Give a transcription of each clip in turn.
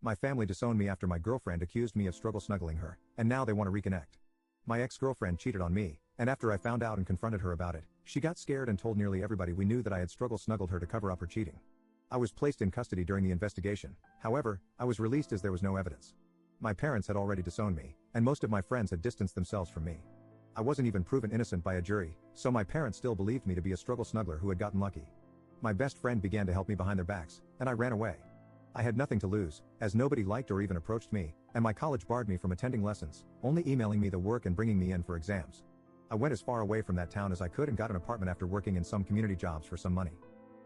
My family disowned me after my girlfriend accused me of struggle snuggling her, and now they want to reconnect. My ex-girlfriend cheated on me, and after I found out and confronted her about it, she got scared and told nearly everybody we knew that I had struggle snuggled her to cover up her cheating. I was placed in custody during the investigation, however, I was released as there was no evidence. My parents had already disowned me, and most of my friends had distanced themselves from me. I wasn't even proven innocent by a jury, so my parents still believed me to be a struggle snuggler who had gotten lucky. My best friend began to help me behind their backs, and I ran away. I had nothing to lose, as nobody liked or even approached me, and my college barred me from attending lessons, only emailing me the work and bringing me in for exams. I went as far away from that town as I could and got an apartment after working in some community jobs for some money.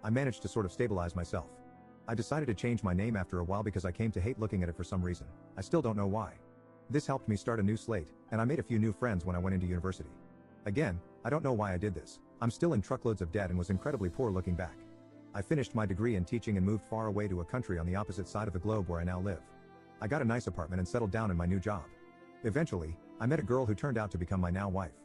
I managed to sort of stabilize myself. I decided to change my name after a while because I came to hate looking at it for some reason. I still don't know why. This helped me start a new slate, and I made a few new friends when I went into university. Again, I don't know why I did this. I'm still in truckloads of debt and was incredibly poor looking back. I finished my degree in teaching and moved far away to a country on the opposite side of the globe where I now live. I got a nice apartment and settled down in my new job. Eventually, I met a girl who turned out to become my now wife.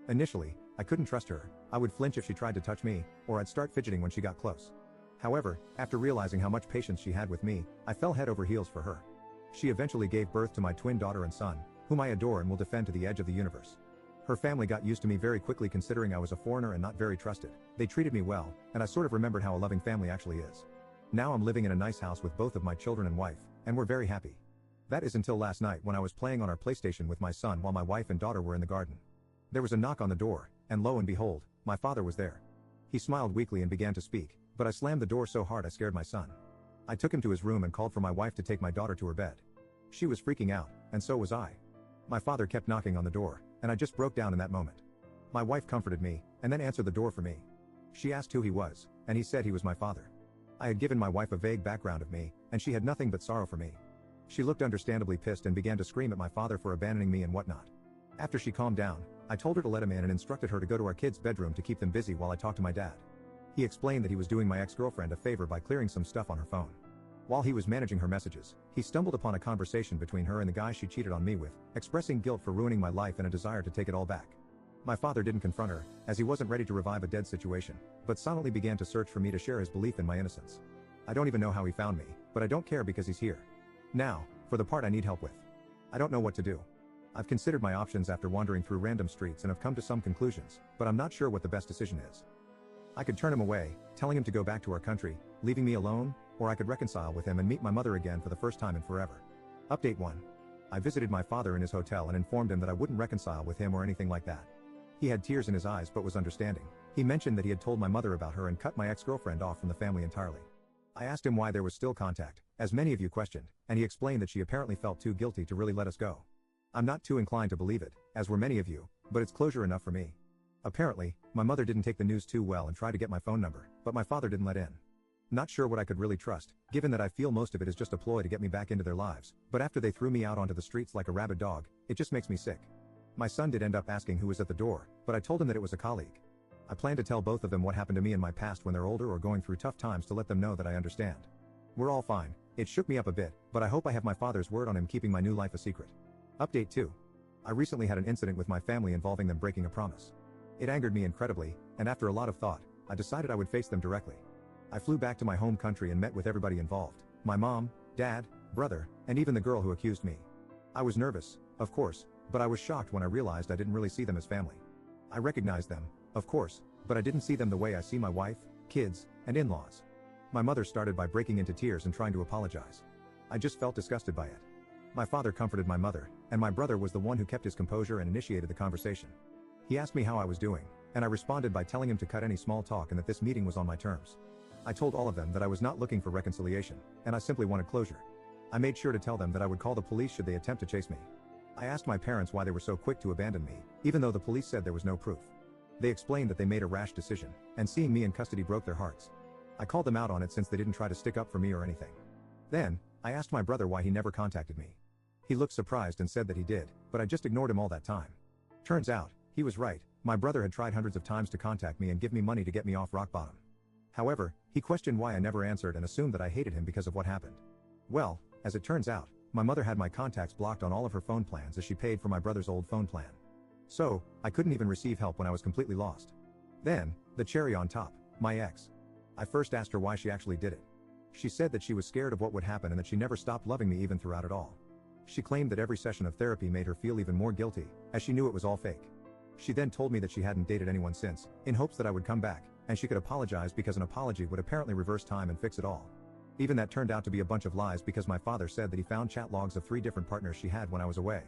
Initially, I couldn't trust her. I would flinch if she tried to touch me, or I'd start fidgeting when she got close. However, after realizing how much patience she had with me, I fell head over heels for her. She eventually gave birth to my twin daughter and son, whom I adore and will defend to the edge of the universe. Her family got used to me very quickly considering I was a foreigner and not very trusted. They treated me well, and I sort of remembered how a loving family actually is. Now I'm living in a nice house with both of my children and wife, and we're very happy. That is until last night when I was playing on our PlayStation with my son while my wife and daughter were in the garden. There was a knock on the door, and lo and behold, my father was there. He smiled weakly and began to speak, but I slammed the door so hard I scared my son. I took him to his room and called for my wife to take my daughter to her bed. She was freaking out, and so was I. My father kept knocking on the door, and I just broke down in that moment. My wife comforted me, and then answered the door for me. She asked who he was, and he said he was my father. I had given my wife a vague background of me, and she had nothing but sorrow for me. She looked understandably pissed and began to scream at my father for abandoning me and whatnot. After she calmed down, I told her to let him in and instructed her to go to our kids' bedroom to keep them busy while I talked to my dad. He explained that he was doing my ex-girlfriend a favor by clearing some stuff on her phone. While he was managing her messages, he stumbled upon a conversation between her and the guy she cheated on me with, expressing guilt for ruining my life and a desire to take it all back. My father didn't confront her, as he wasn't ready to revive a dead situation, but silently began to search for me to share his belief in my innocence. I don't even know how he found me, but I don't care because he's here. Now, for the part I need help with. I don't know what to do. I've considered my options after wandering through random streets and have come to some conclusions, but I'm not sure what the best decision is. I could turn him away, telling him to go back to our country, leaving me alone, or I could reconcile with him and meet my mother again for the first time in forever. Update 1. I visited my father in his hotel and informed him that I wouldn't reconcile with him or anything like that. He had tears in his eyes but was understanding. He mentioned that he had told my mother about her and cut my ex-girlfriend off from the family entirely. I asked him why there was still contact, as many of you questioned, and he explained that she apparently felt too guilty to really let us go. I'm not too inclined to believe it, as were many of you, but it's closure enough for me. Apparently, my mother didn't take the news too well and tried to get my phone number, but my father didn't let in. Not sure what I could really trust, given that I feel most of it is just a ploy to get me back into their lives, but after they threw me out onto the streets like a rabid dog, it just makes me sick. My son did end up asking who was at the door, but I told him that it was a colleague. I plan to tell both of them what happened to me in my past when they're older or going through tough times to let them know that I understand. We're all fine. It shook me up a bit, but I hope I have my father's word on him keeping my new life a secret. Update 2. I recently had an incident with my family involving them breaking a promise. It angered me incredibly, and after a lot of thought, I decided I would face them directly. I flew back to my home country and met with everybody involved, my mom, dad, brother, and even the girl who accused me. I was nervous, of course, but I was shocked when I realized I didn't really see them as family. I recognized them, of course, but I didn't see them the way I see my wife, kids, and in-laws. My mother started by breaking into tears and trying to apologize. I just felt disgusted by it. My father comforted my mother, and my brother was the one who kept his composure and initiated the conversation. He asked me how I was doing, and I responded by telling him to cut any small talk and that this meeting was on my terms. I told all of them that I was not looking for reconciliation, and I simply wanted closure. I made sure to tell them that I would call the police should they attempt to chase me. I asked my parents why they were so quick to abandon me, even though the police said there was no proof. They explained that they made a rash decision, and seeing me in custody broke their hearts. I called them out on it since they didn't try to stick up for me or anything. Then, I asked my brother why he never contacted me. He looked surprised and said that he did, but I just ignored him all that time. Turns out, he was right. My brother had tried hundreds of times to contact me and give me money to get me off rock bottom. However, he questioned why I never answered and assumed that I hated him because of what happened. Well, as it turns out, my mother had my contacts blocked on all of her phone plans as she paid for my brother's old phone plan. So, I couldn't even receive help when I was completely lost. Then, the cherry on top, my ex. I first asked her why she actually did it. She said that she was scared of what would happen and that she never stopped loving me even throughout it all. She claimed that every session of therapy made her feel even more guilty, as she knew it was all fake. She then told me that she hadn't dated anyone since, in hopes that I would come back, and she could apologize because an apology would apparently reverse time and fix it all. Even that turned out to be a bunch of lies because my father said that he found chat logs of 3 different partners she had when I was away.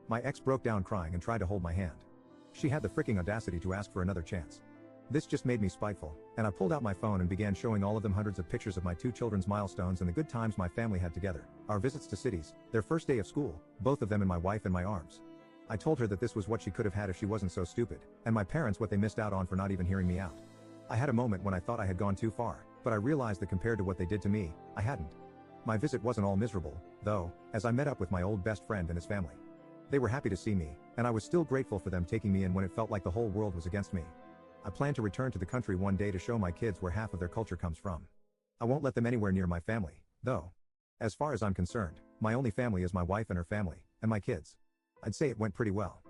My ex broke down crying and tried to hold my hand. She had the freaking audacity to ask for another chance. This just made me spiteful, and I pulled out my phone and began showing all of them hundreds of pictures of my 2 children's milestones and the good times my family had together, our visits to cities, their first day of school, both of them and my wife in my arms. I told her that this was what she could have had if she wasn't so stupid, and my parents what they missed out on for not even hearing me out. I had a moment when I thought I had gone too far, but I realized that compared to what they did to me, I hadn't. My visit wasn't all miserable, though, as I met up with my old best friend and his family. They were happy to see me, and I was still grateful for them taking me in when it felt like the whole world was against me. I plan to return to the country one day to show my kids where half of their culture comes from. I won't let them anywhere near my family, though. As far as I'm concerned, my only family is my wife and her family, and my kids. I'd say it went pretty well.